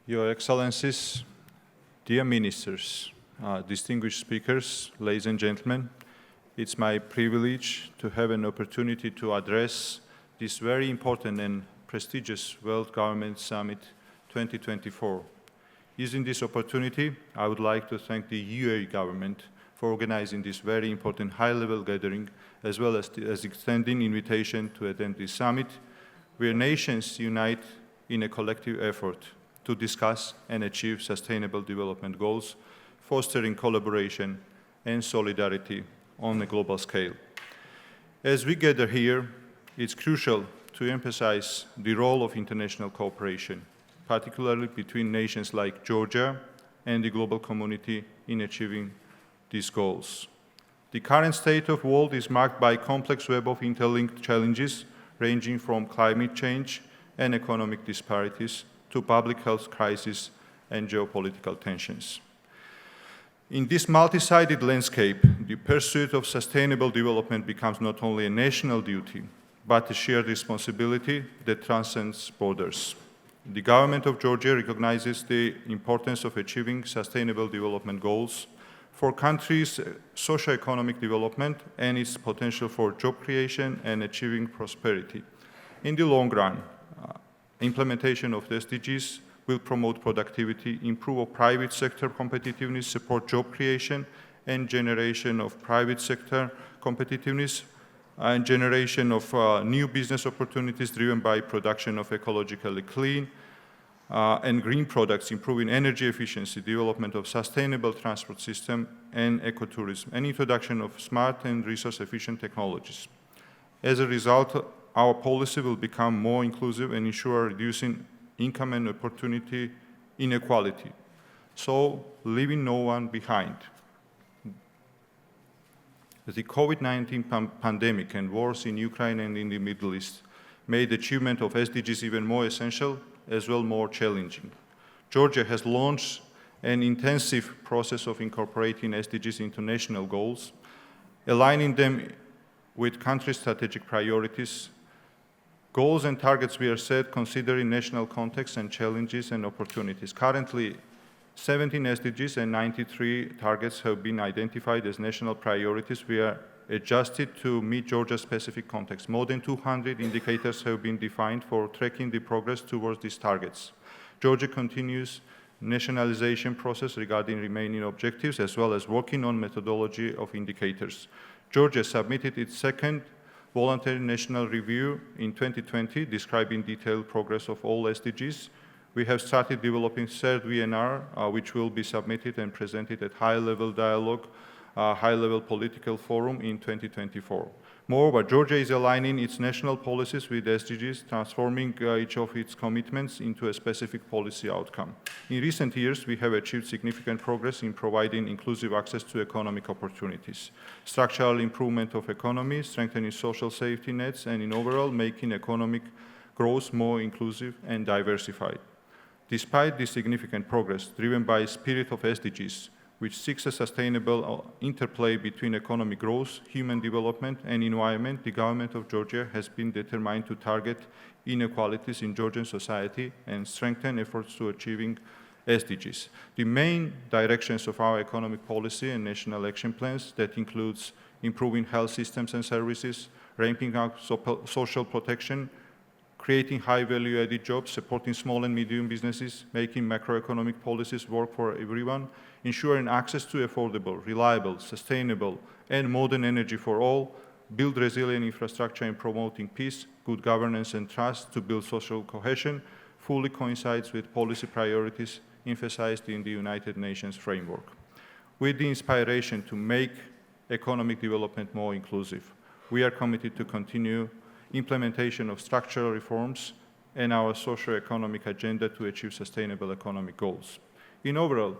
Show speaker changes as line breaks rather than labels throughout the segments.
Your Excellencies, dear ministers, distinguished speakers, ladies and gentlemen, it's my privilege to have an opportunity to address this very important and prestigious World Government Summit 2024. Using this opportunity, I would like to thank the UAE government for organizing this very important high-level gathering, as well as extending invitation to attend this summit, where nations unite in a collective effort to discuss and achieve sustainable development goals, fostering collaboration and solidarity on a global scale. As we gather here, it's crucial to emphasize the role of international cooperation, particularly between nations like Georgia and the global community in achieving these goals. The current state of the world is marked by a complex web of interlinked challenges ranging from climate change and economic disparities to public health crisis and geopolitical tensions. In this multi-sided landscape, the pursuit of sustainable development becomes not only a national duty, but a shared responsibility that transcends borders. The government of Georgia recognizes the importance of achieving sustainable development goals for countries' socio-economic development and its potential for job creation and achieving prosperity. In the long run, implementation of the SDGs will promote productivity, improve private sector competitiveness, support job creation and generation of private sector competitiveness, and generation of new business opportunities driven by production of ecologically clean and green products, improving energy efficiency, development of sustainable transport system and ecotourism, and introduction of smart and resource-efficient technologies. As a result, our policy will become more inclusive and ensure reducing income and opportunity inequality, so leaving no one behind. The COVID-19 pandemic and wars in Ukraine and in the Middle East made the achievement of SDGs even more essential, as well more challenging. Georgia has launched an intensive process of incorporating SDGs into national goals, aligning them with country strategic priorities. Goals and targets we are set considering national context and challenges and opportunities. Currently, 17 SDGs and 93 targets have been identified as national priorities. We are adjusted to meet Georgia's specific context. More than 200 indicators have been defined for tracking the progress towards these targets. Georgia continues nationalization process regarding remaining objectives, as well as working on methodology of indicators. Georgia submitted its second voluntary national review in 2020, describing detailed progress of all SDGs. We have started developing third VNR, which will be submitted and presented at high-level dialogue, high-level political forum in 2024. Moreover, Georgia is aligning its national policies with SDGs, transforming each of its commitments into a specific policy outcome. In recent years, we have achieved significant progress in providing inclusive access to economic opportunities, structural improvement of economy, strengthening social safety nets, and in overall making economic growth more inclusive and diversified. Despite this significant progress, driven by the spirit of SDGs, which seeks a sustainable interplay between economic growth, human development, and environment, the government of Georgia has been determined to target inequalities in Georgian society and strengthen efforts to achieving SDGs. The main directions of our economic policy and national action plans that includes improving health systems and services, ramping up social protection, creating high-value-added jobs, supporting small and medium businesses, making macroeconomic policies work for everyone, ensuring access to affordable, reliable, sustainable, and modern energy for all, build resilient infrastructure and promoting peace, good governance and trust to build social cohesion, fully coincides with policy priorities emphasized in the United Nations framework. With the inspiration to make economic development more inclusive, we are committed to continue implementation of structural reforms and our socio-economic agenda to achieve sustainable economic goals. In overall,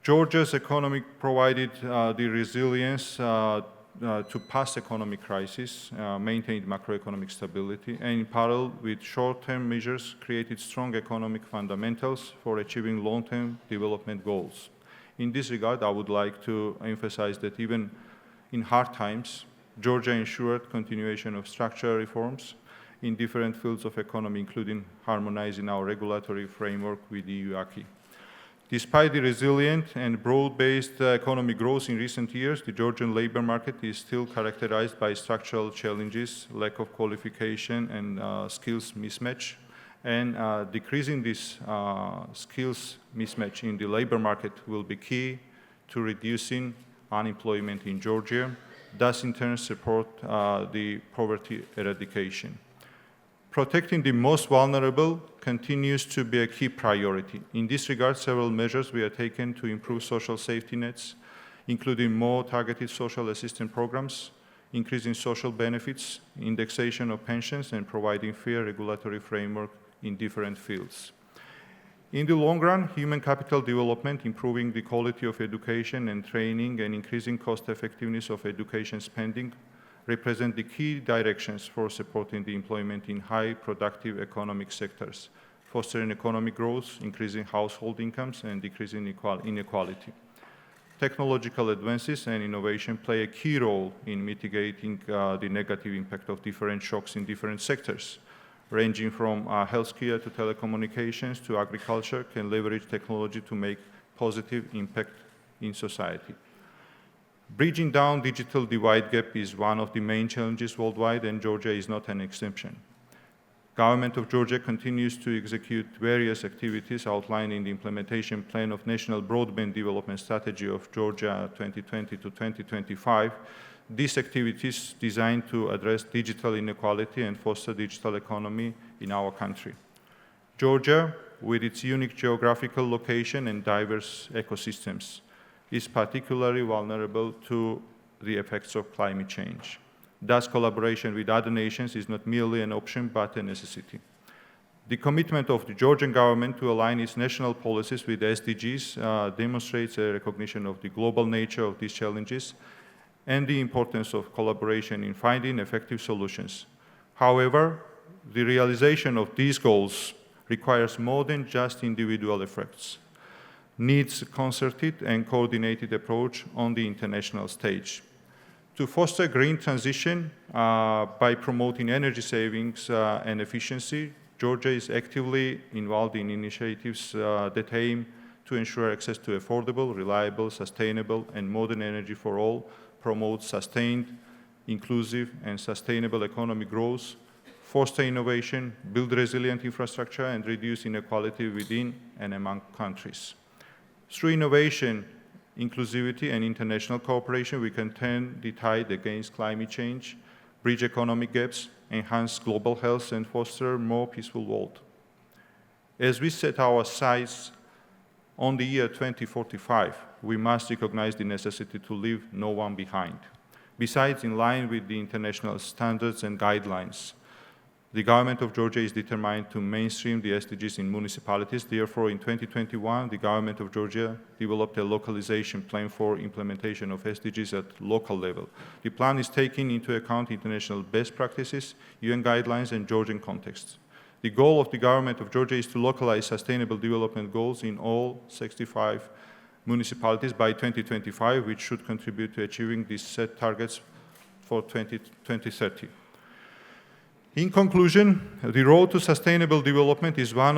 Georgia's economy provided the resilience to past economic crises, maintained macroeconomic stability, and in parallel with short-term measures, created strong economic fundamentals for achieving long-term development goals. In this regard, I would like to emphasize that even in hard times, Georgia ensured continuation of structural reforms, in different fields of economy, including harmonizing our regulatory framework with EU acquis. Despite the resilient and broad-based economic growth in recent years, the Georgian labor market is still characterized by structural challenges, lack of qualification and skills mismatch. And decreasing this skills mismatch in the labor market will be key to reducing unemployment in Georgia, thus in turn support the poverty eradication. Protecting the most vulnerable continues to be a key priority. In this regard, several measures were taken to improve social safety nets, including more targeted social assistance programs, increasing social benefits, indexation of pensions, and providing fair regulatory framework in different fields. In the long run, human capital development, improving the quality of education and training, and increasing cost effectiveness of education spending represent the key directions for supporting the employment in high productive economic sectors, fostering economic growth, increasing household incomes, and decreasing inequality. Technological advances and innovation play a key role in mitigating the negative impact of different shocks in different sectors, ranging from healthcare to telecommunications to agriculture, can leverage technology to make positive impact in society. Bridging down digital divide gap is one of the main challenges worldwide, and Georgia is not an exception. Government of Georgia continues to execute various activities outlined in the implementation plan of National Broadband Development Strategy of Georgia 2020 to 2025. These activities designed to address digital inequality and foster digital economy in our country. Georgia, with its unique geographical location and diverse ecosystems, is particularly vulnerable to the effects of climate change. Thus, collaboration with other nations is not merely an option, but a necessity. The commitment of the Georgian government to align its national policies with SDGs demonstrates a recognition of the global nature of these challenges and the importance of collaboration in finding effective solutions. However, the realization of these goals requires more than just individual efforts, needs a concerted and coordinated approach on the international stage. To foster green transition by promoting energy savings and efficiency, Georgia is actively involved in initiatives that aim to ensure access to affordable, reliable, sustainable, and modern energy for all, promote sustained, inclusive, and sustainable economic growth, foster innovation, build resilient infrastructure, and reduce inequality within and among countries. Through innovation, inclusivity, and international cooperation, we can turn the tide against climate change, bridge economic gaps, enhance global health, and foster a more peaceful world. As we set our sights on the year 2045, we must recognize the necessity to leave no one behind. Besides, in line with the international standards and guidelines, the government of Georgia is determined to mainstream the SDGs in municipalities. Therefore, in 2021, the government of Georgia developed a localization plan for implementation of SDGs at local level. The plan is taking into account international best practices, UN guidelines, and Georgian contexts. The goal of the government of Georgia is to localize sustainable development goals in all 65 municipalities by 2025, which should contribute to achieving these set targets for 2030. In conclusion, the road to sustainable development is one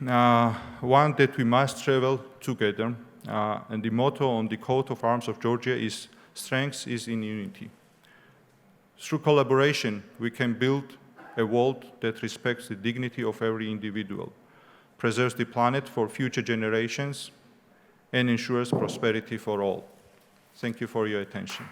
that we must travel together, and the motto on the coat of arms of Georgia is "Strength is in unity." Through collaboration, we can build a world that respects the dignity of every individual, preserves the planet for future generations, and ensures prosperity for all. Thank you for your attention.